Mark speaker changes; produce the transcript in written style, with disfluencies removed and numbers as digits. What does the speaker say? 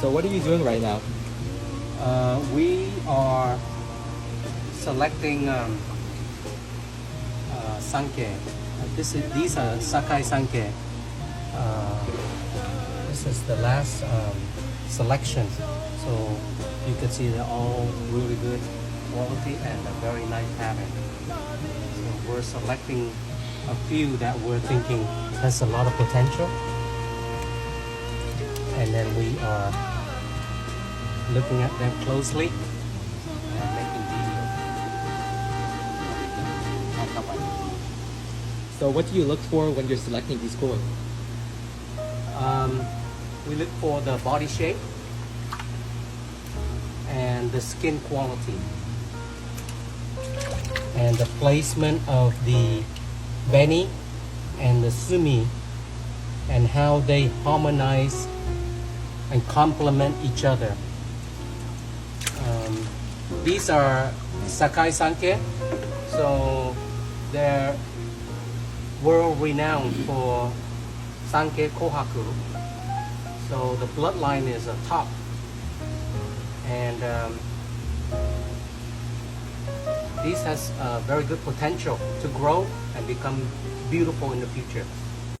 Speaker 1: So what are you doing right now?
Speaker 2: We are selecting sanke. These are Sakai sanke. This is the last selection. So you can see they're all really good quality and a very nice pattern. So we're selecting a few that we're thinking has a lot of potential. And then we are looking at them closely and making videos.
Speaker 1: So what do you look for when you're selecting these koi?
Speaker 2: We look for the body shape and the skin quality and the placement of the beni and the sumi and how they harmonize and complement each other. These are Sakai Sanke, so they're world renowned for Sanke Kohaku. So the bloodline is a top, and this has very good potential to grow and become beautiful in the future.